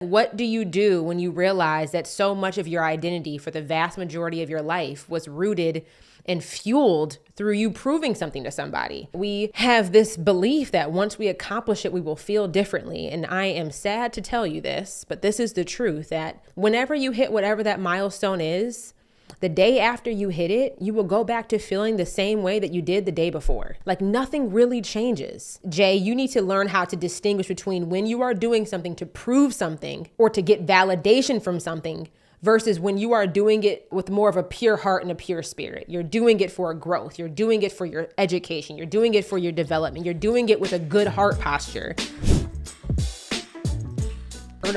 What do you do when you realize that so much of your identity for the vast majority of your life was rooted and fueled through you proving something to somebody? We have this belief that once we accomplish it, we will feel differently. And I am sad to tell you this, but this is the truth, that whenever you hit whatever that milestone is, the day after you hit it, you will go back to feeling the same way that you did the day before. Like nothing really changes. Jay, you need to learn how to distinguish between when you are doing something to prove something or to get validation from something versus when you are doing it with more of a pure heart and a pure spirit. You're doing it for growth. You're doing it for your education. You're doing it for your development. You're doing it with a good heart posture.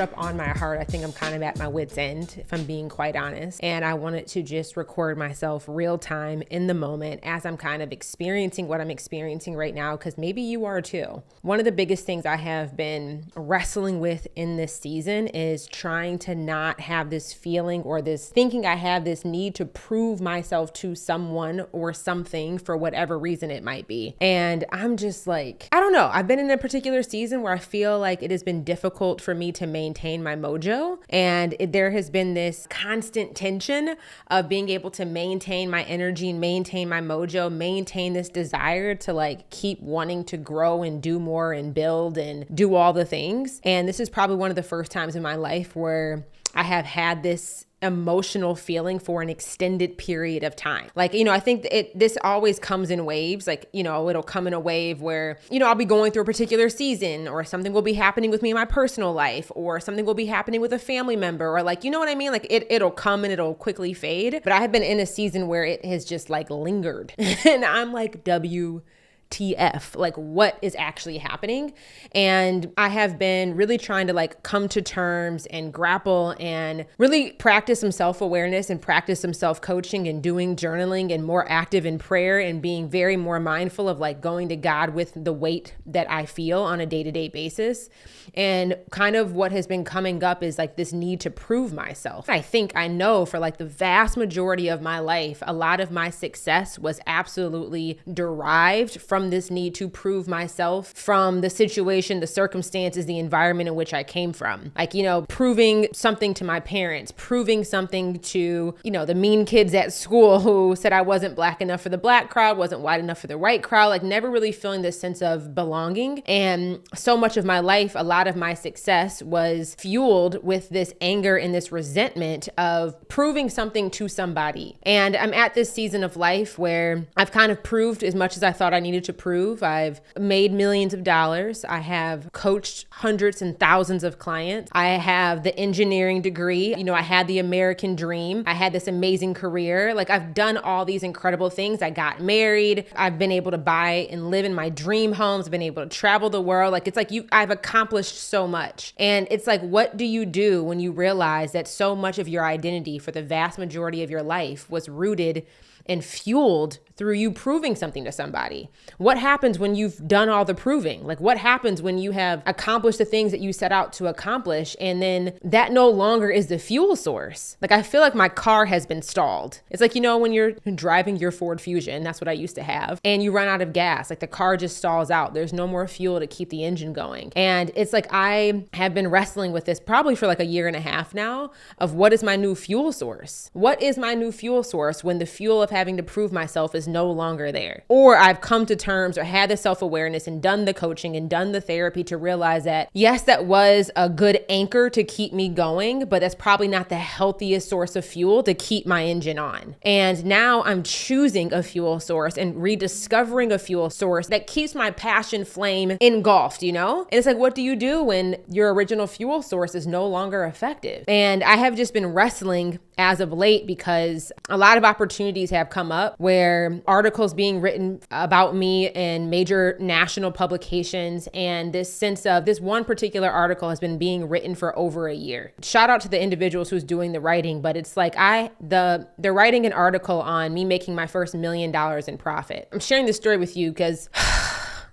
Up on my heart, I think I'm kind of at my wit's end, if I'm being quite honest. And I wanted to just record myself real time in the moment as I'm kind of experiencing what I'm experiencing right now, because maybe you are too. One of the biggest things I have been wrestling with in this season is trying to not have this feeling or this thinking I have this need to prove myself to someone or something for whatever reason it might be. And I'm just like, I don't know. I've been in a particular season where I feel like it has been difficult for me to maintain my mojo. And there has been this constant tension of being able to maintain my energy, maintain my mojo, maintain this desire to like keep wanting to grow and do more and build and do all the things. And this is probably one of the first times in my life where I have had this emotional feeling for an extended period of time. Like, I think this always comes in waves. Like, it'll come in a wave where, I'll be going through a particular season, or something will be happening with me in my personal life, or something will be happening with a family member, or like, you know what I mean? Like it'll come and it'll quickly fade. But I have been in a season where it has just like lingered and I'm like, WTF, like what is actually happening? And I have been really trying to like come to terms and grapple and really practice some self-awareness and practice some self-coaching and doing journaling and more active in prayer and being very more mindful of like going to God with the weight that I feel on a day-to-day basis. And kind of what has been coming up is like this need to prove myself. I think I know for like the vast majority of my life, a lot of my success was absolutely derived from this need to prove myself, from the situation, the circumstances, the environment in which I came from. Like, proving something to my parents, proving something to, the mean kids at school who said I wasn't black enough for the black crowd, wasn't white enough for the white crowd, like never really feeling this sense of belonging. And so much of my life, a lot of my success was fueled with this anger and this resentment of proving something to somebody. And I'm at this season of life where I've kind of proved as much as I thought I needed to prove. I've made millions of dollars. I have coached hundreds and thousands of clients. I have the engineering degree. I had the American dream. I had this amazing career. Like I've done all these incredible things. I got married. I've been able to buy and live in my dream homes. I've been able to travel the world. Like it's like I've accomplished so much. And it's like, what do you do when you realize that so much of your identity for the vast majority of your life was rooted and fueled through you proving something to somebody? What happens when you've done all the proving? Like what happens when you have accomplished the things that you set out to accomplish and then that no longer is the fuel source? Like I feel like my car has been stalled. It's like, when you're driving your Ford Fusion, that's what I used to have, and you run out of gas, like the car just stalls out. There's no more fuel to keep the engine going. And it's like I have been wrestling with this probably for like a year and a half now of what is my new fuel source? What is my new fuel source when the fuel of having to prove myself is no longer there? Or I've come to terms or had the self-awareness and done the coaching and done the therapy to realize that yes, that was a good anchor to keep me going, but that's probably not the healthiest source of fuel to keep my engine on. And now I'm choosing a fuel source and rediscovering a fuel source that keeps my passion flame engulfed, And it's like, what do you do when your original fuel source is no longer effective? And I have just been wrestling as of late because a lot of opportunities have come up where articles being written about me in major national publications, and this sense of this one particular article has been being written for over a year. Shout out to the individuals who's doing the writing, but it's like they're writing an article on me making my first $1 million in profit. I'm sharing this story with you because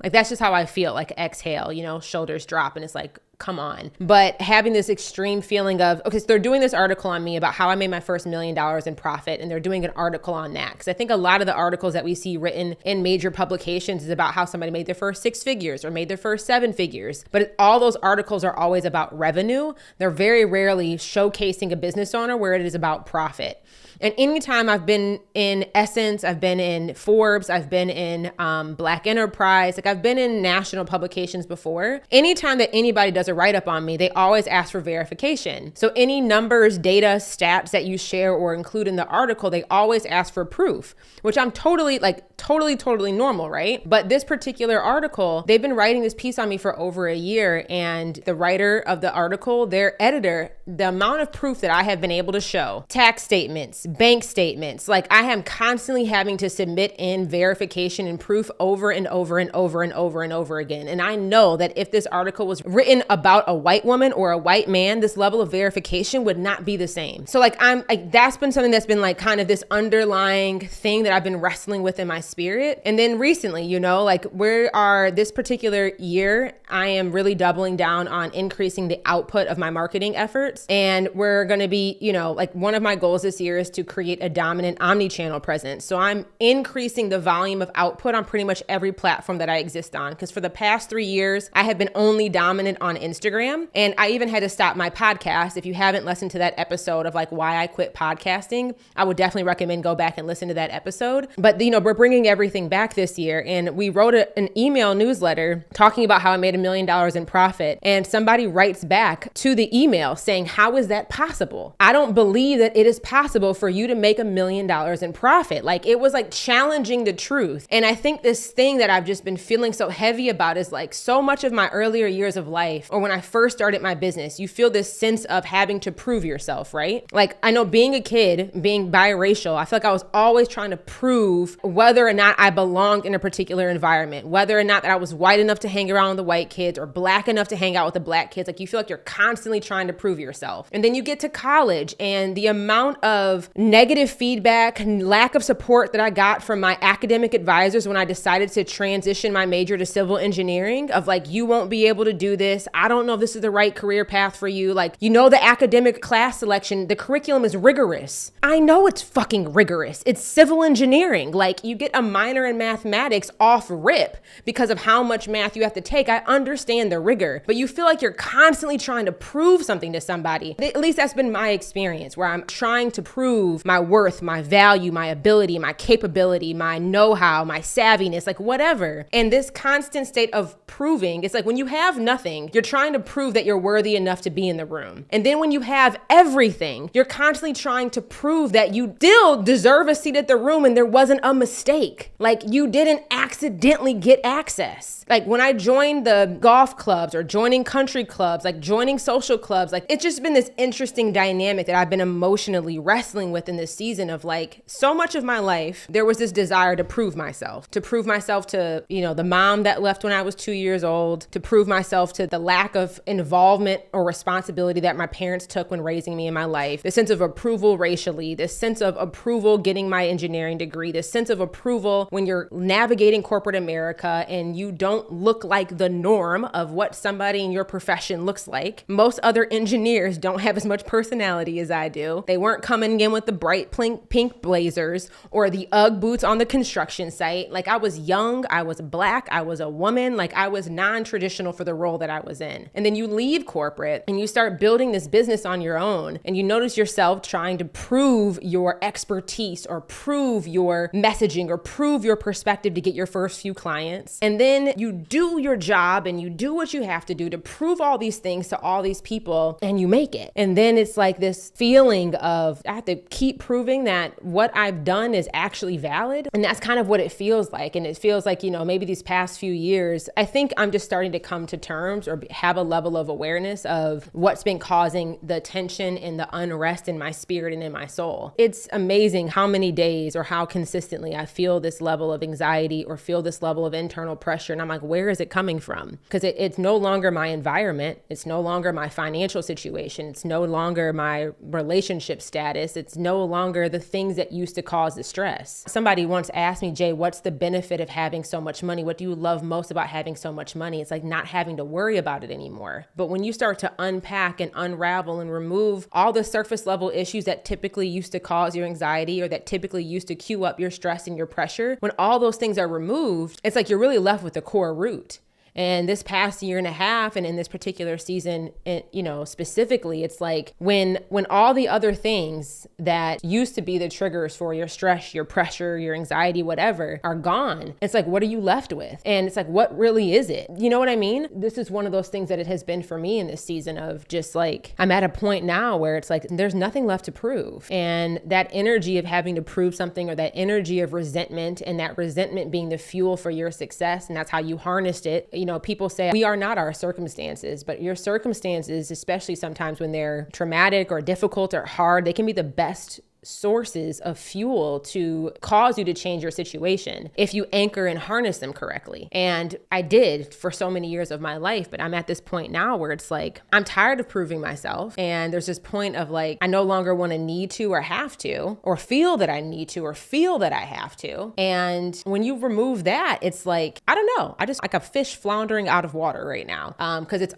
like that's just how I feel, like exhale, shoulders drop, and it's like, come on. But having this extreme feeling of, okay, so they're doing this article on me about how I made my first $1 million in profit, and they're doing an article on that. Because I think a lot of the articles that we see written in major publications is about how somebody made their first 6 figures or made their first 7 figures. But all those articles are always about revenue. They're very rarely showcasing a business owner where it is about profit. And anytime I've been in Essence, I've been in Forbes, I've been in Black Enterprise, like I've been in national publications before. Anytime that anybody does a write-up on me, they always ask for verification. So any numbers, data, stats that you share or include in the article, they always ask for proof, which I'm totally normal, right? But this particular article, they've been writing this piece on me for over a year, and the writer of the article, their editor, the amount of proof that I have been able to show, tax statements, bank statements, like I am constantly having to submit in verification and proof over and over and over and over and over again. And I know that if this article was written about a white woman or a white man, this level of verification would not be the same. So that's been something that's been like kind of this underlying thing that I've been wrestling with in my spirit. And then recently, this particular year, I am really doubling down on increasing the output of my marketing efforts. And we're going to be, one of my goals this year is to create a dominant omni-channel presence. So I'm increasing the volume of output on pretty much every platform that I exist on. Because for the past 3 years, I have been only dominant on Instagram. And I even had to stop my podcast. If you haven't listened to that episode of why I quit podcasting, I would definitely recommend go back and listen to that episode. But we're bringing everything back this year. And we wrote an email newsletter talking about how I made $1 million in profit. And somebody writes back to the email saying, how is that possible? I don't believe that it is possible for you to make $1 million in profit. It was challenging the truth. And I think this thing that I've just been feeling so heavy about is so much of my earlier years of life, or when I first started my business, you feel this sense of having to prove yourself, right? I know being a kid, being biracial, I feel like I was always trying to prove whether or not I belonged in a particular environment, whether or not that I was white enough to hang around with the white kids or black enough to hang out with the black kids. You feel like you're constantly trying to prove yourself. And then you get to college, and the amount of negative feedback and lack of support that I got from my academic advisors when I decided to transition my major to civil engineering of you won't be able to do this. I don't know if this is the right career path for you. The academic class selection, the curriculum is rigorous. I know it's fucking rigorous. It's civil engineering. You get a minor in mathematics off rip because of how much math you have to take. I understand the rigor, but you feel like you're constantly trying to prove something to somebody. At least that's been my experience, where I'm trying to prove my worth, my value, my ability, my capability, my know-how, my savviness, whatever. And this constant state of proving, it's when you have nothing, you're trying to prove that you're worthy enough to be in the room. And then when you have everything, you're constantly trying to prove that you still deserve a seat at the room and there wasn't a mistake. You didn't accidentally get access. When I joined the golf clubs or joining country clubs, joining social clubs, it's just been this interesting dynamic that I've been emotionally wrestling with in this season of so much of my life, there was this desire to prove myself to the mom that left when I was 2 years old, to prove myself to the lack of involvement or responsibility that my parents took when raising me in my life, the sense of approval racially, this sense of approval getting my engineering degree, this sense of approval when you're navigating corporate America and you don't look like the norm of what somebody in your profession looks like. Most other engineers don't have as much personality as I do. They weren't coming in with the bright pink blazers or the Ugg boots on the construction site. I was young, I was black, I was a woman, I was non-traditional for the role that I was in. And then you leave corporate and you start building this business on your own, and you notice yourself trying to prove your expertise or prove your messaging or prove your perspective to get your first few clients. And then you do your job and you do what you have to do to prove all these things to all these people, and you make it. And then it's this feeling of I have to keep proving that what I've done is actually valid. And that's kind of what it feels like. And it feels like, maybe these past few years, I think I'm just starting to come to terms or have a level of awareness of what's been causing the tension and the unrest in my spirit and in my soul. It's amazing how many days or how consistently I feel this level of anxiety or feel this level of internal pressure. And I'm where is it coming from? Because it's no longer my environment. It's no longer my financial situation. It's no longer my relationship status. It's no longer the things that used to cause the stress. Somebody once asked me, Jay, what's the benefit of having so much money? What do you love most about having so much money? It's not having to worry about it it anymore. But when you start to unpack and unravel and remove all the surface level issues that typically used to cause your anxiety or that typically used to cue up your stress and your pressure, when all those things are removed, it's like you're really left with the core root. And this past year and a half, and in this particular season, specifically, it's like when all the other things that used to be the triggers for your stress, your pressure, your anxiety, whatever, are gone. It's like, what are you left with? And it's like, what really is it? You know what I mean? This is one of those things that it has been for me in this season of just like, I'm at a point now where it's like, there's nothing left to prove. And that energy of having to prove something, or that energy of resentment, and that resentment being the fuel for your success, and that's how you harnessed it. People say we are not our circumstances, but your circumstances, especially sometimes when they're traumatic or difficult or hard, they can be the best sources of fuel to cause you to change your situation if you anchor and harness them correctly. And I did for so many years of my life, but I'm at this point now where it's like, I'm tired of proving myself. And there's this point of like, I no longer want to need to or have to, or feel that I need to or feel that I have to. And when you remove that, it's like, I don't know. I just like a fish floundering out of water right now. Cause it's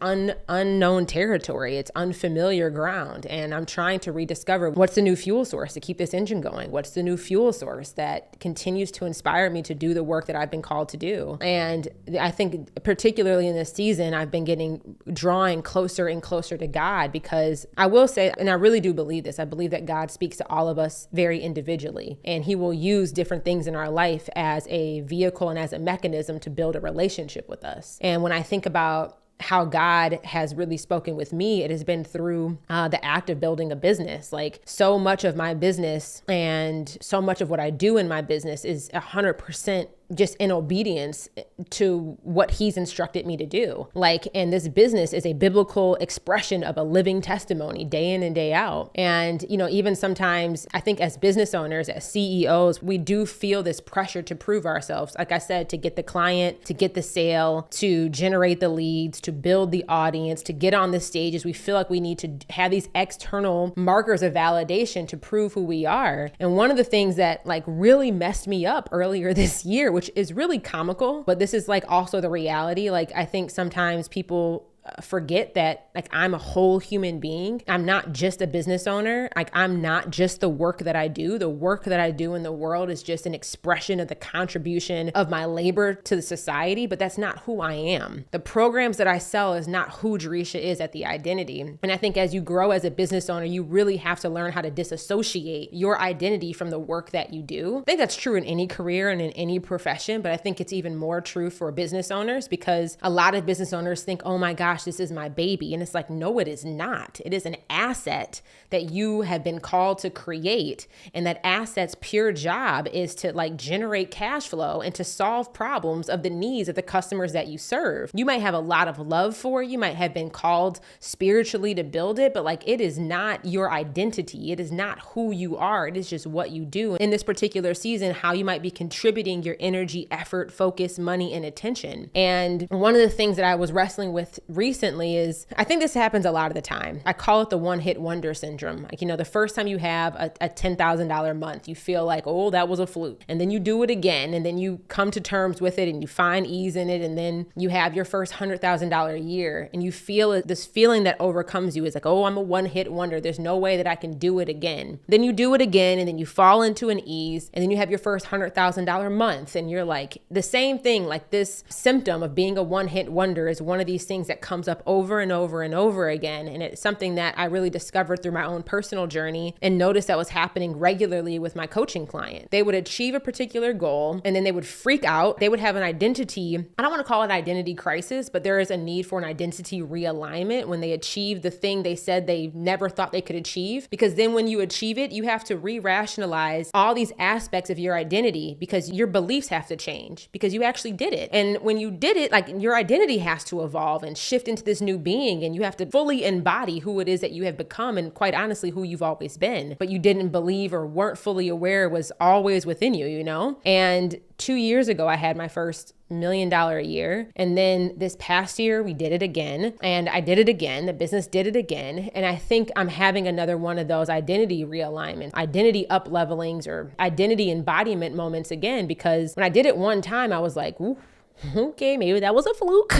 unknown territory. It's unfamiliar ground. And I'm trying to rediscover what's the new fuel source to keep this engine going. What's the new fuel source that continues to inspire me to do the work that I've been called to do? And I think particularly in this season, I've been drawing closer and closer to God, because I will say, and I really do believe this, I believe that God speaks to all of us very individually, and he will use different things in our life as a vehicle and as a mechanism to build a relationship with us. And when I think about how God has really spoken with me, it has been through the act of building a business. Like, so much of my business and so much of what I do in my business is 100% just in obedience to what he's instructed me to do. Like, and this business is a biblical expression of a living testimony day in and day out. And, even sometimes I think as business owners, as CEOs, we do feel this pressure to prove ourselves. Like I said, to get the client, to get the sale, to generate the leads, to build the audience, to get on the stages. We feel like we need to have these external markers of validation to prove who we are. And one of the things that like really messed me up earlier this year, which is really comical, but this is like also the reality. Like, I think sometimes people forget that like I'm a whole human being. I'm not just a business owner. Like, I'm not just the work that I do. The work that I do in the world is just an expression of the contribution of my labor to the society, but that's not who I am. The programs that I sell is not who Jerisha is at the identity. And I think as you grow as a business owner, you really have to learn how to disassociate your identity from the work that you do. I think that's true in any career and in any profession, but I think it's even more true for business owners, because a lot of business owners think, oh my gosh, this is my baby. And it's like, no, it is not. It is an asset that you have been called to create. And that asset's pure job is to like generate cash flow and to solve problems of the needs of the customers that you serve. You might have a lot of love for it. You might have been called spiritually to build it, but like, it is not your identity. It is not who you are. It is just what you do. In this particular season, how you might be contributing your energy, effort, focus, money, and attention. And one of the things that I was wrestling with recently is, I think this happens a lot of the time. I call it the one-hit wonder syndrome. Like, the first time you have a $10,000 month, you feel like, oh, that was a fluke. And then you do it again. And then you come to terms with it and you find ease in it. And then you have your first $100,000 year and you feel this feeling that overcomes you is like, oh, I'm a one-hit wonder. There's no way that I can do it again. Then you do it again and then you fall into an ease. And then you have your first $100,000 month. And you're like, the same thing, like this symptom of being a one-hit wonder is one of these things that comes up over and over and over again. And it's something that I really discovered through my own personal journey and noticed that was happening regularly with my coaching client. They would achieve a particular goal and then they would freak out. They would have an identity, I don't want to call it identity crisis, but there is a need for an identity realignment when they achieve the thing they said they never thought they could achieve. Because then when you achieve it, you have to re-rationalize all these aspects of your identity because your beliefs have to change because you actually did it. And when you did it, like your identity has to evolve and shift into this new being, and you have to fully embody who it is that you have become and quite honestly who you've always been, but you didn't believe or weren't fully aware was always within you, And 2 years ago, I had my first $1 million a year. And then this past year, we did it again. And I did it again. The business did it again. And I think I'm having another one of those identity realignment, identity up levelings or identity embodiment moments again, because when I did it one time, I was like, ooh, okay, maybe that was a fluke.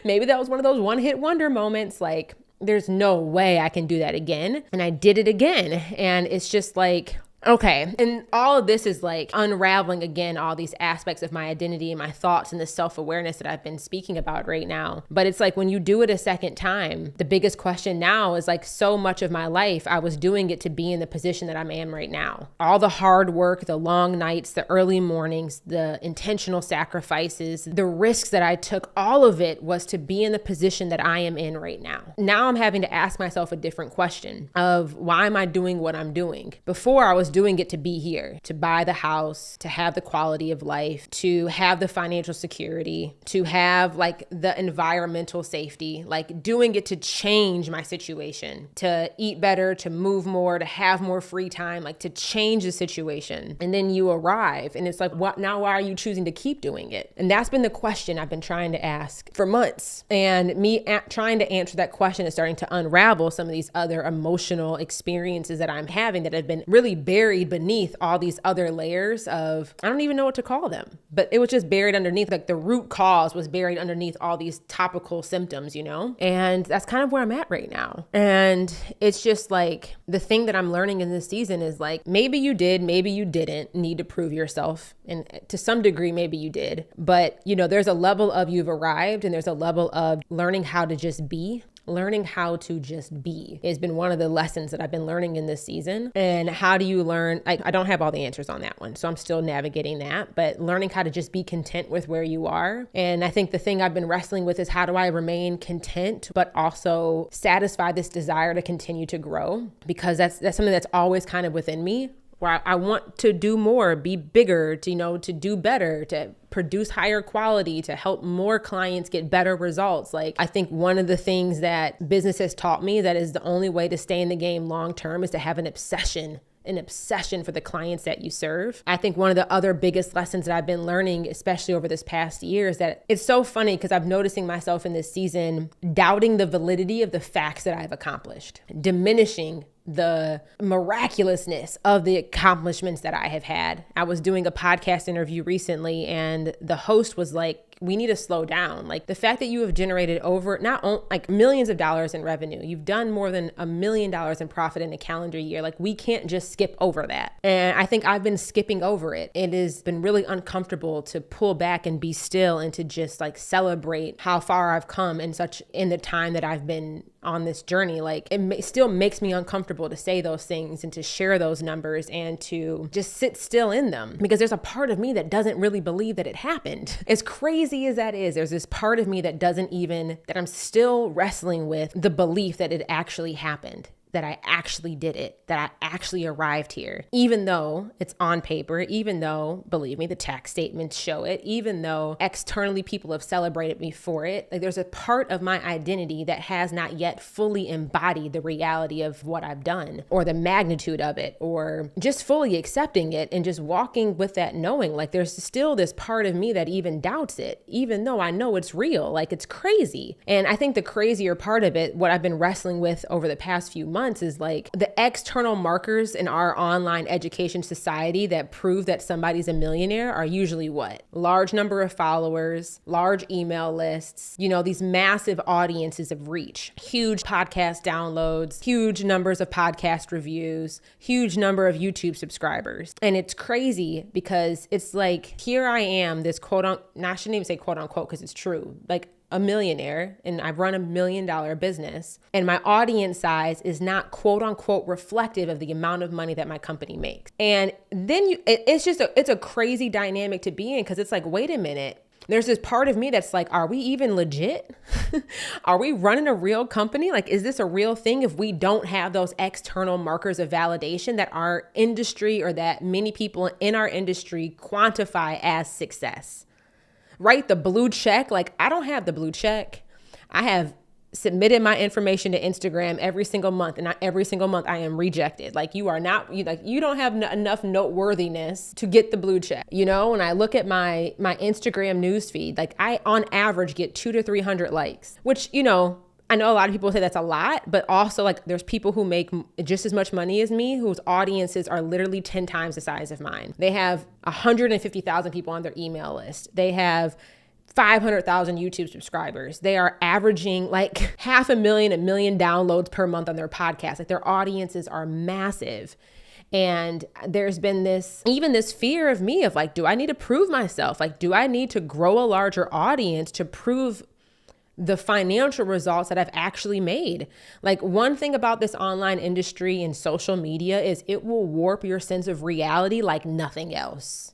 Maybe that was one of those one-hit wonder moments. Like, there's no way I can do that again. And I did it again. And it's just like, okay. And all of this is like unraveling again, all these aspects of my identity and my thoughts and the self-awareness that I've been speaking about right now. But it's like when you do it a second time, the biggest question now is like, so much of my life, I was doing it to be in the position that I am right now. All the hard work, the long nights, the early mornings, the intentional sacrifices, the risks that I took, all of it was to be in the position that I am in right now. Now I'm having to ask myself a different question of why am I doing what I'm doing? Before I was doing it to be here, to buy the house, to have the quality of life, to have the financial security, to have like the environmental safety, like doing it to change my situation, to eat better, to move more, to have more free time, like to change the situation. And then you arrive and it's like, what now? Why are you choosing to keep doing it? And that's been the question I've been trying to ask for months. And me trying to answer that question is starting to unravel some of these other emotional experiences that I'm having that have been really buried beneath all these other layers of, I don't even know what to call them, but it was just buried underneath, like the root cause was buried underneath all these topical symptoms, you know? And that's kind of where I'm at right now. And it's just like, the thing that I'm learning in this season is like, maybe you did, maybe you didn't need to prove yourself. And to some degree, maybe you did, but you know, there's a level of you've arrived and there's a level of learning how to just be. Learning how to just be has been one of the lessons that I've been learning in this season. And how do you learn? I don't have all the answers on that one, so I'm still navigating that, but learning how to just be content with where you are. And I think the thing I've been wrestling with is how do I remain content, but also satisfy this desire to continue to grow? Because that's something that's always kind of within me, where I want to do more, be bigger, to, you know, to do better, to produce higher quality, to help more clients get better results. Like, I think one of the things that business has taught me that is the only way to stay in the game long term is to have an obsession for the clients that you serve. I think one of the other biggest lessons that I've been learning, especially over this past year, is that it's so funny because I'm noticing myself in this season doubting the validity of the facts that I've accomplished, diminishing the miraculousness of the accomplishments that I have had. I was doing a podcast interview recently and the host was like, we need to slow down. Like, the fact that you have generated over like millions of dollars in revenue, you've done more than $1 million in profit in a calendar year. Like, we can't just skip over that. And I think I've been skipping over it. It has been really uncomfortable to pull back and be still and to just like celebrate how far I've come in the time that I've been on this journey. Like, it still makes me uncomfortable to say those things and to share those numbers and to just sit still in them, because there's a part of me that doesn't really believe that it happened. As crazy as that is, there's this part of me that that I'm still wrestling with the belief that it actually happened, that I actually did it, that I actually arrived here, even though it's on paper, even though, believe me, the tax statements show it, even though externally people have celebrated me for it. Like, there's a part of my identity that has not yet fully embodied the reality of what I've done or the magnitude of it, or just fully accepting it and just walking with that knowing. Like, there's still this part of me that even doubts it, even though I know it's real. Like, it's crazy. And I think the crazier part of it, what I've been wrestling with over the past few months, is like the external markers in our online education society that prove that somebody's a millionaire are usually what? Large number of followers, large email lists, you know, these massive audiences of reach, huge podcast downloads, huge numbers of podcast reviews, huge number of YouTube subscribers. And it's crazy because it's like, here I am, this quote unquote, I shouldn't even say quote unquote because it's true, like a millionaire, and I run $1 million business, and my audience size is not quote unquote reflective of the amount of money that my company makes. And then it's a crazy dynamic to be in, because it's like, wait a minute. There's this part of me that's like, are we even legit? Are we running a real company? Like, is this a real thing if we don't have those external markers of validation that our industry or that many people in our industry quantify as success? Right? The blue check. Like, I don't have the blue check. I have submitted my information to Instagram every single month, and every single month I am rejected. Like, you don't have enough noteworthiness to get the blue check. You know, when I look at my Instagram newsfeed, like, I on average get 200 to 300 likes, which, you know, I know a lot of people say that's a lot, but also like there's people who make just as much money as me whose audiences are literally 10 times the size of mine. They have 150,000 people on their email list. They have 500,000 YouTube subscribers. They are averaging like 500,000, 1 million downloads per month on their podcast. Like their audiences are massive. And there's been this fear of me of like, do I need to prove myself? Like, do I need to grow a larger audience to prove the financial results that I've actually made? Like, one thing about this online industry and social media is it will warp your sense of reality like nothing else.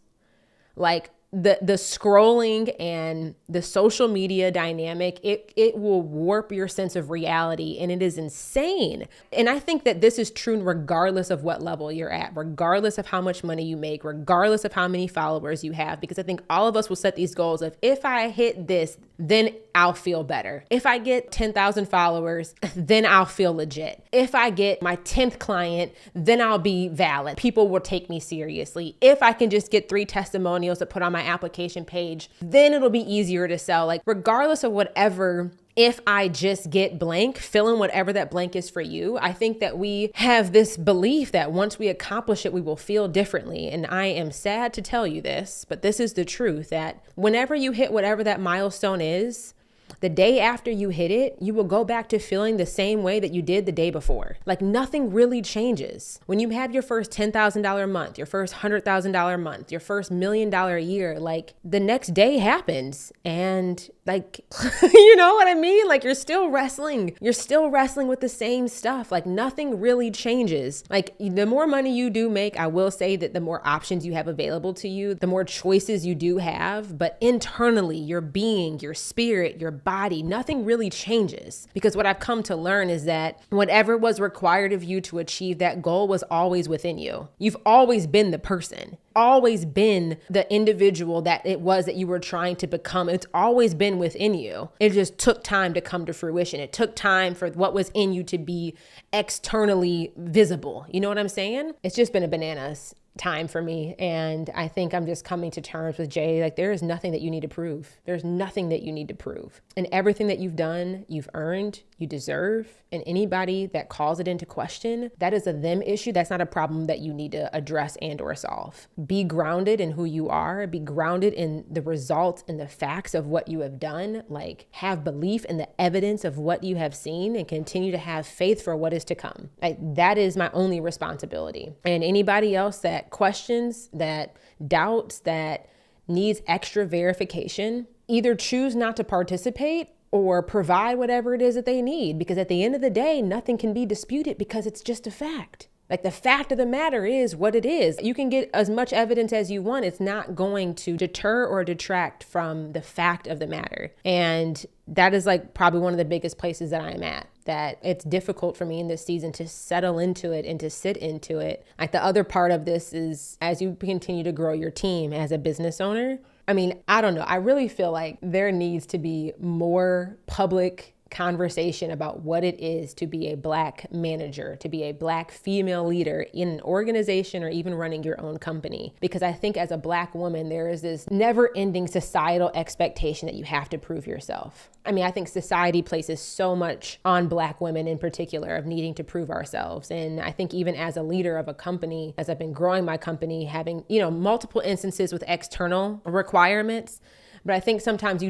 Like the scrolling and the social media dynamic, it will warp your sense of reality, and it is insane. And I think that this is true regardless of what level you're at, regardless of how much money you make, regardless of how many followers you have, because I think all of us will set these goals of, if I hit this, then I'll feel better. If I get 10,000 followers, then I'll feel legit. If I get my 10th client, then I'll be valid. People will take me seriously. If I can just get 3 testimonials to put on my application page, then it'll be easier to sell. Like, regardless of whatever, if I just get blank, fill in whatever that blank is for you. I think that we have this belief that once we accomplish it, we will feel differently. And I am sad to tell you this, but this is the truth, that whenever you hit whatever that milestone is, the day after you hit it, you will go back to feeling the same way that you did the day before. Like, nothing really changes. When you have your first $10,000 month, your first $100,000 month, your first $1 million year, like the next day happens, and like, you know what I mean? Like, you're still wrestling with the same stuff. Like, nothing really changes. Like, the more money you do make, I will say that the more options you have available to you, the more choices you do have, but internally, your being, your spirit, your body, nothing really changes. Because what I've come to learn is that whatever was required of you to achieve that goal was always within you. You've always been the person, always been the individual that it was that you were trying to become. It's always been within you. It just took time to come to fruition. It took time for what was in you to be externally visible. You know what I'm saying? It's just been a bananas time for me. And I think I'm just coming to terms with Jay. Like, there is nothing that you need to prove. There's nothing that you need to prove. And everything that you've done, you've earned, you deserve. And anybody that calls it into question, that is a them issue. That's not a problem that you need to address and or solve. Be grounded in who you are. Be grounded in the results and the facts of what you have done. Like, have belief in the evidence of what you have seen, and continue to have faith for what is to come. Like, that is my only responsibility. And anybody else that questions, that doubts, that needs extra verification, either choose not to participate or provide whatever it is that they need. Because at the end of the day, nothing can be disputed, because it's just a fact. Like, the fact of the matter is what it is. You can get as much evidence as you want. It's not going to deter or detract from the fact of the matter. And that is like probably one of the biggest places that I'm at, that it's difficult for me in this season to settle into it and to sit into it. Like, the other part of this is, as you continue to grow your team as a business owner, I mean, I don't know. I really feel like there needs to be more public conversation about what it is to be a Black manager, to be a Black female leader in an organization, or even running your own company. Because I think as a Black woman, there is this never-ending societal expectation that you have to prove yourself. I mean, I think society places so much on Black women in particular of needing to prove ourselves. And I think even as a leader of a company, as I've been growing my company, having, multiple instances with external requirements, but I think sometimes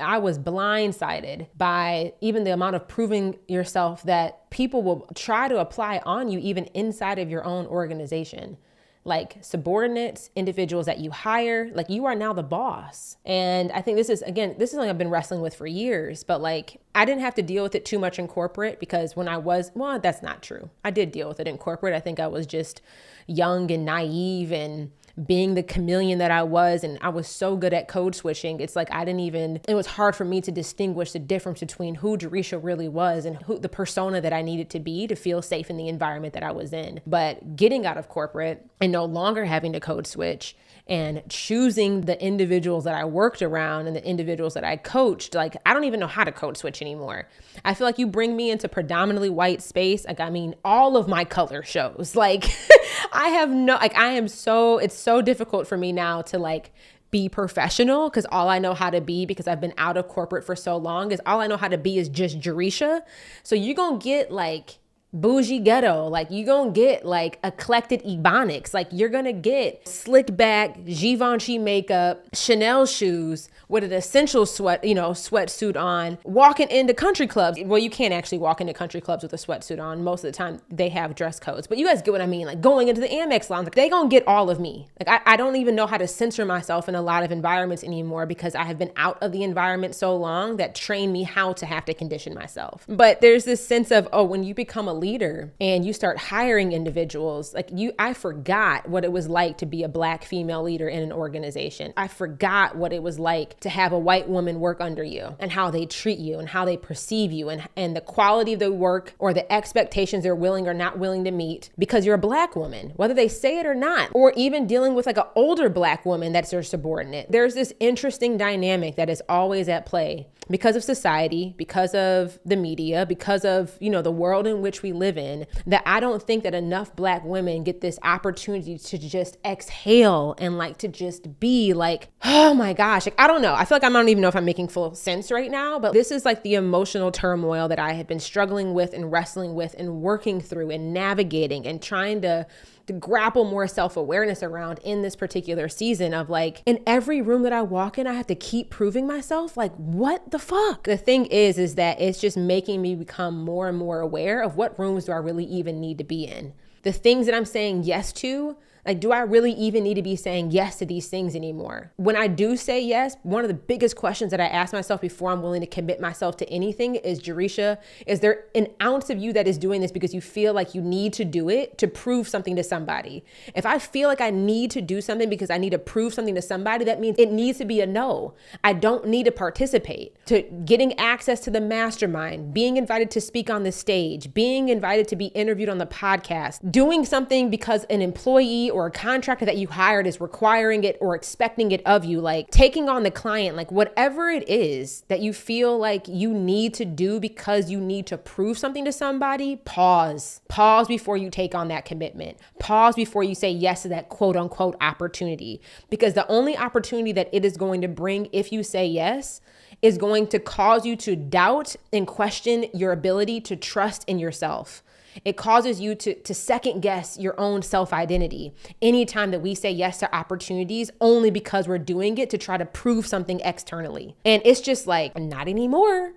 I was blindsided by even the amount of proving yourself that people will try to apply on you, even inside of your own organization. Like, subordinates, individuals that you hire, like, you are now the boss. And I think this is something I've been wrestling with for years, but like, I didn't have to deal with it too much in corporate, because when that's not true. I did deal with it in corporate. I think I was just young and naive and being the chameleon that I was, and I was so good at code switching. It's like it was hard for me to distinguish the difference between who Jerisha really was and who the persona that I needed to be to feel safe in the environment that I was in. But getting out of corporate and no longer having to code switch, and choosing the individuals that I worked around and the individuals that I coached, like, I don't even know how to code switch anymore. I feel like you bring me into predominantly white space, like, I mean, all of my color shows. Like, it's so difficult for me now to like be professional, because all I know how to be, because I've been out of corporate for so long, is all I know how to be is just Jerisha. So you're going to get like bougie ghetto, like you're gonna get like eclectic ebonics, like you're gonna get slick back Givenchy makeup, Chanel shoes with an essential sweatsuit on, walking into country clubs. Well, you can't actually walk into country clubs with a sweatsuit on. Most of the time they have dress codes, but you guys get what I mean. Like going into the Amex lounge, like they gonna get all of me. Like I don't even know how to censor myself in a lot of environments anymore, because I have been out of the environment so long that trained me how to have to condition myself. But there's this sense of, oh, when you become a leader and you start hiring individuals, I forgot what it was like to be a Black female leader in an organization. I forgot what it was like to have a white woman work under you, and how they treat you and how they perceive you, and the quality of the work or the expectations they're willing or not willing to meet because you're a Black woman, whether they say it or not, or even dealing with like an older Black woman that's their subordinate. There's this interesting dynamic that is always at play because of society, because of the media, because of, the world in which we live in, that I don't think that enough Black women get this opportunity to just exhale and like to just be like, oh my gosh, like, I don't know. I feel like I don't even know if I'm making full sense right now, but this is like the emotional turmoil that I have been struggling with and wrestling with and working through and navigating and trying to grapple more self-awareness around in this particular season of like, in every room that I walk in, I have to keep proving myself. Like, what the fuck? The thing is that it's just making me become more and more aware of what rooms do I really even need to be in. The things that I'm saying yes to, like, do I really even need to be saying yes to these things anymore? When I do say yes, one of the biggest questions that I ask myself before I'm willing to commit myself to anything is, Jerisha, is there an ounce of you that is doing this because you feel like you need to do it to prove something to somebody? If I feel like I need to do something because I need to prove something to somebody, that means it needs to be a no. I don't need to participate. To getting access to the mastermind, being invited to speak on the stage, being invited to be interviewed on the podcast, doing something because an employee or a contractor that you hired is requiring it or expecting it of you, like taking on the client, like whatever it is that you feel like you need to do because you need to prove something to somebody, pause before you take on that commitment. Pause before you say yes to that quote unquote opportunity, because the only opportunity that it is going to bring if you say yes is going to cause you to doubt and question your ability to trust in yourself. It causes you to second guess your own self-identity anytime that we say yes to opportunities only because we're doing it to try to prove something externally. And it's just like, not anymore.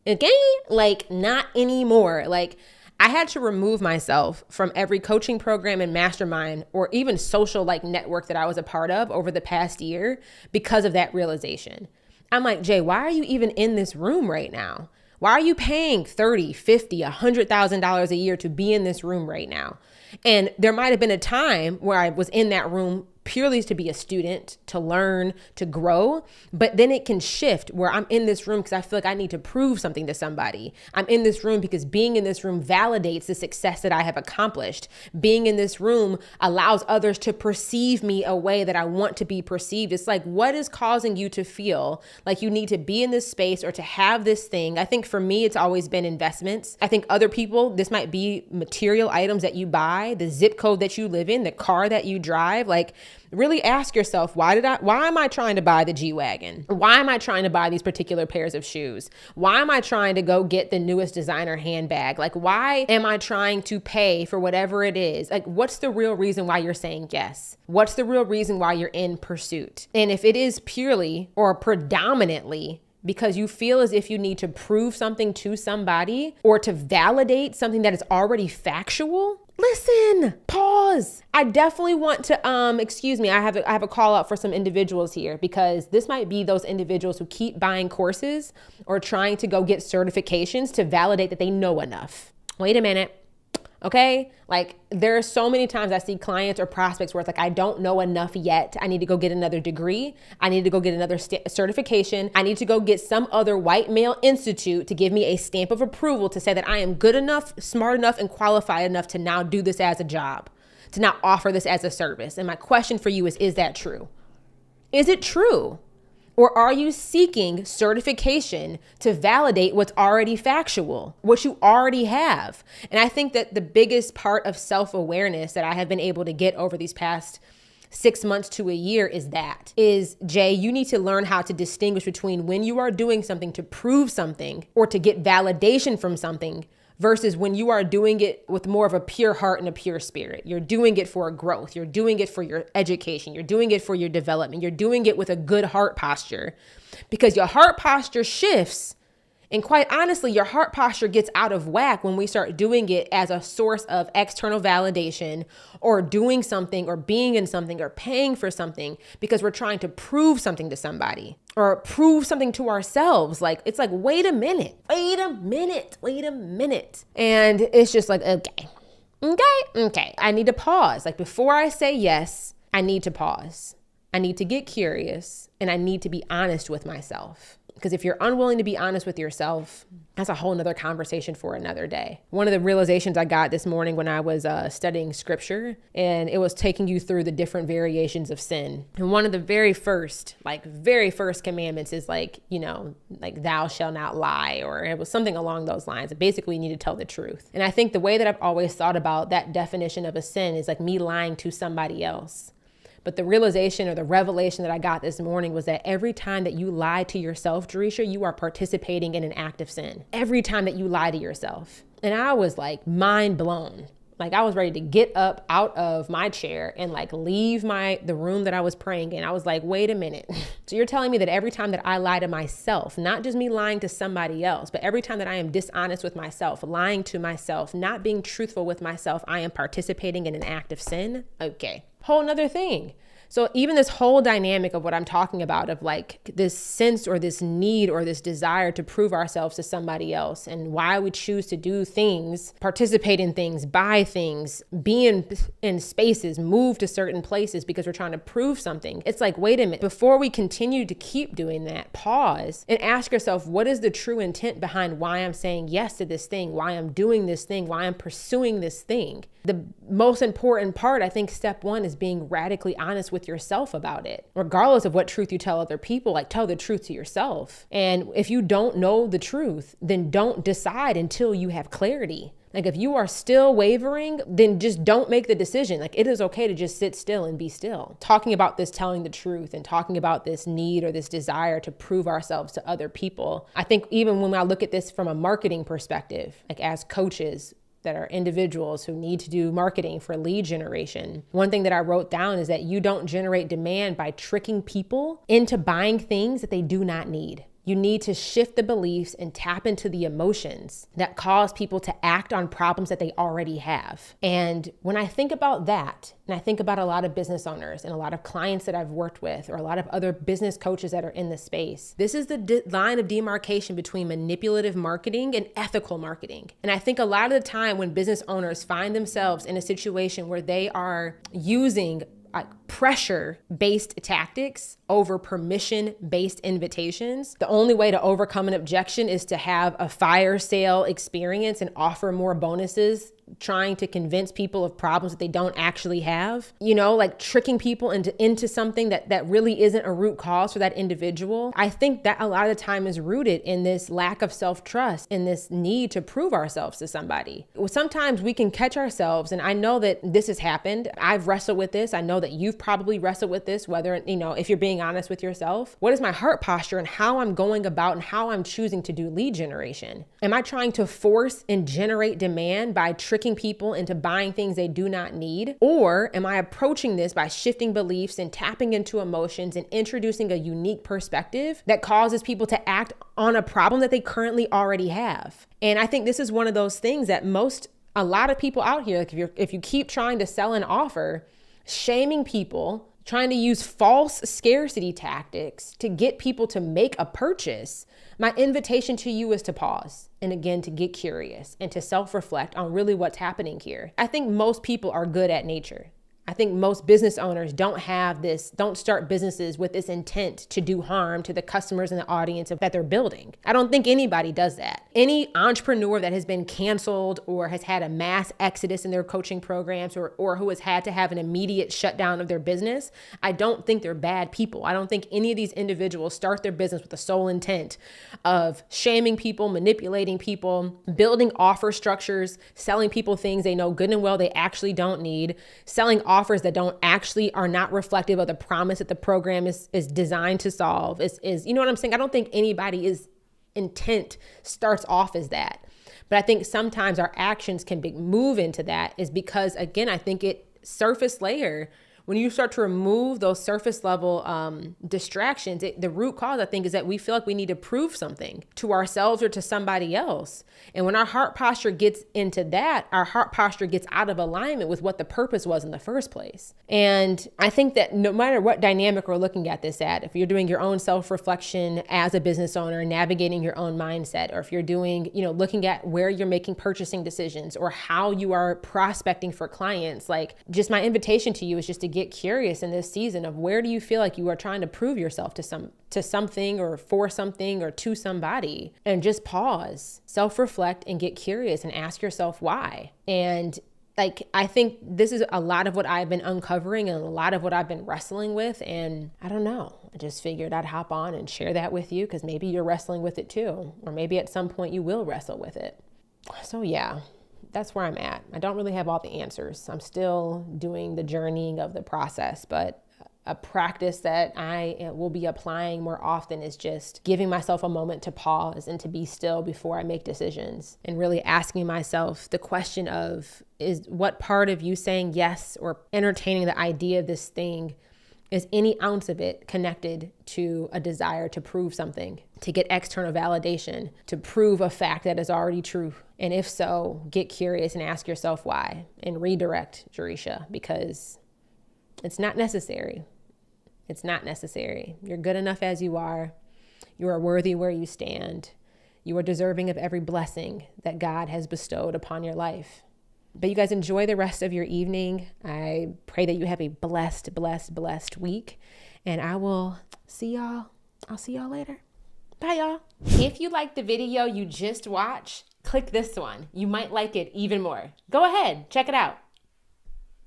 Again, like not anymore. Like I had to remove myself from every coaching program and mastermind or even social like network that I was a part of over the past year because of that realization. I'm like, Jay, why are you even in this room right now? Why are you paying $30,000, $50,000, $100,000 a year to be in this room right now? And there might have been a time where I was in that room purely to be a student, to learn, to grow. But then it can shift where I'm in this room because I feel like I need to prove something to somebody. I'm in this room because being in this room validates the success that I have accomplished. Being in this room allows others to perceive me a way that I want to be perceived. It's like, what is causing you to feel like you need to be in this space or to have this thing? I think for me, it's always been investments. I think other people, this might be material items that you buy, the zip code that you live in, the car that you drive. Like, really ask yourself, why am I trying to buy the G-Wagon? Why am I trying to buy these particular pairs of shoes? Why am I trying to go get the newest designer handbag? Like, why am I trying to pay for whatever it is? Like, what's the real reason why you're saying yes? What's the real reason why you're in pursuit? And if it is purely or predominantly because you feel as if you need to prove something to somebody or to validate something that is already factual, listen, pause. I definitely want to, I have a call out for some individuals here, because this might be those individuals who keep buying courses or trying to go get certifications to validate that they know enough. Wait a minute. Okay. Like there are so many times I see clients or prospects where it's like, I don't know enough yet. I need to go get another degree. I need to go get another certification. I need to go get some other white male institute to give me a stamp of approval to say that I am good enough, smart enough, and qualified enough to now do this as a job, to now offer this as a service. And my question for you is that true? Is it true? Or are you seeking certification to validate what's already factual, what you already have? And I think that the biggest part of self-awareness that I have been able to get over these past 6 months to a year is Jay, you need to learn how to distinguish between when you are doing something to prove something or to get validation from something versus when you are doing it with more of a pure heart and a pure spirit. You're doing it for growth. You're doing it for your education. You're doing it for your development. You're doing it with a good heart posture, because your heart posture shifts. And quite honestly, your heart posture gets out of whack when we start doing it as a source of external validation, or doing something or being in something or paying for something because we're trying to prove something to somebody or prove something to ourselves. Like, it's like, wait a minute. And it's just like, okay. I need to pause. Like, before I say yes, I need to pause. I need to get curious, and I need to be honest with myself. Because if you're unwilling to be honest with yourself, that's a whole nother conversation for another day. One of the realizations I got this morning when I was studying scripture, and it was taking you through the different variations of sin. And one of the very first commandments is like thou shalt not lie, or it was something along those lines. Basically, you need to tell the truth. And I think the way that I've always thought about that definition of a sin is like me lying to somebody else. But the realization or the revelation that I got this morning was that every time that you lie to yourself, Jerisha, you are participating in an act of sin. Every time that you lie to yourself. And I was like mind blown. Like, I was ready to get up out of my chair and like leave the room that I was praying in. I was like, wait a minute. So you're telling me that every time that I lie to myself, not just me lying to somebody else, but every time that I am dishonest with myself, lying to myself, not being truthful with myself, I am participating in an act of sin? Okay. Whole nother thing. So even this whole dynamic of what I'm talking about, of like this sense or this need or this desire to prove ourselves to somebody else, and why we choose to do things, participate in things, buy things, be in spaces, move to certain places because we're trying to prove something. It's like, wait a minute, before we continue to keep doing that, pause and ask yourself, what is the true intent behind why I'm saying yes to this thing, why I'm doing this thing, why I'm pursuing this thing? The most important part, I think, step one is being radically honest with yourself about it. Regardless of what truth you tell other people, like, tell the truth to yourself. And if you don't know the truth, then don't decide until you have clarity. Like, if you are still wavering, then just don't make the decision. Like, it is okay to just sit still and be still. Talking about this, telling the truth, and talking about this need or this desire to prove ourselves to other people. I think even when I look at this from a marketing perspective, like as coaches that are individuals who need to do marketing for lead generation, one thing that I wrote down is that you don't generate demand by tricking people into buying things that they do not need. You need to shift the beliefs and tap into the emotions that cause people to act on problems that they already have. And when I think about that, and I think about a lot of business owners and a lot of clients that I've worked with, or a lot of other business coaches that are in the space, this is the line of demarcation between manipulative marketing and ethical marketing. And I think a lot of the time when business owners find themselves in a situation where they are using pressure-based tactics over permission-based invitations, the only way to overcome an objection is to have a fire sale experience and offer more bonuses, trying to convince people of problems that they don't actually have, like tricking people into something that really isn't a root cause for that individual. I think that a lot of the time is rooted in this lack of self-trust, in this need to prove ourselves to somebody. Sometimes we can catch ourselves, and I know that this has happened. I've wrestled with this. I know that you've probably wrestled with this, whether, if you're being honest with yourself. What is my heart posture and how I'm going about and how I'm choosing to do lead generation? Am I trying to force and generate demand by tricking people into buying things they do not need? Or am I approaching this by shifting beliefs and tapping into emotions and introducing a unique perspective that causes people to act on a problem that they currently already have? And I think this is one of those things that a lot of people out here, like if you keep trying to sell an offer, shaming people, trying to use false scarcity tactics to get people to make a purchase, my invitation to you is to pause. And again, to get curious and to self-reflect on really what's happening here. I think most people are good at nature. I think most business owners don't start businesses with this intent to do harm to the customers and the audience that they're building. I don't think anybody does that. Any entrepreneur that has been canceled or has had a mass exodus in their coaching programs or who has had to have an immediate shutdown of their business, I don't think they're bad people. I don't think any of these individuals start their business with the sole intent of shaming people, manipulating people, building offer structures, selling people things they know good and well they actually don't need, selling offers that are not reflective of the promise that the program is designed to solve. You know what I'm saying? I don't think anybody's intent starts off as that. But I think sometimes our actions can move into that is because, again, I think surface layer, when you start to remove those surface level distractions, the root cause, I think, is that we feel like we need to prove something to ourselves or to somebody else. And when our heart posture gets into that, our heart posture gets out of alignment with what the purpose was in the first place. And I think that no matter what dynamic we're looking at this at, if you're doing your own self-reflection as a business owner, navigating your own mindset, or if you're doing, looking at where you're making purchasing decisions or how you are prospecting for clients, like, just my invitation to you is just to get curious in this season of where do you feel like you are trying to prove yourself to something or for something or to somebody, and just pause, self-reflect, and get curious and ask yourself why. And I think this is a lot of what I've been uncovering and a lot of what I've been wrestling with. And I don't know, I just figured I'd hop on and share that with you because maybe you're wrestling with it too, or maybe at some point you will wrestle with it. So yeah, that's where I'm at. I don't really have all the answers. I'm still doing the journeying of the process, but a practice that I will be applying more often is just giving myself a moment to pause and to be still before I make decisions, and really asking myself the question of, is what part of you saying yes or entertaining the idea of this thing, is any ounce of it connected to a desire to prove something, to get external validation, to prove a fact that is already true? And if so, get curious and ask yourself why, and redirect, Jerisha, because it's not necessary. It's not necessary. You're good enough as you are. You are worthy where you stand. You are deserving of every blessing that God has bestowed upon your life. But you guys enjoy the rest of your evening. I pray that you have a blessed, blessed, blessed week. And I'll see y'all later. Bye, y'all. If you liked the video you just watched, click this one. You might like it even more. Go ahead, check it out.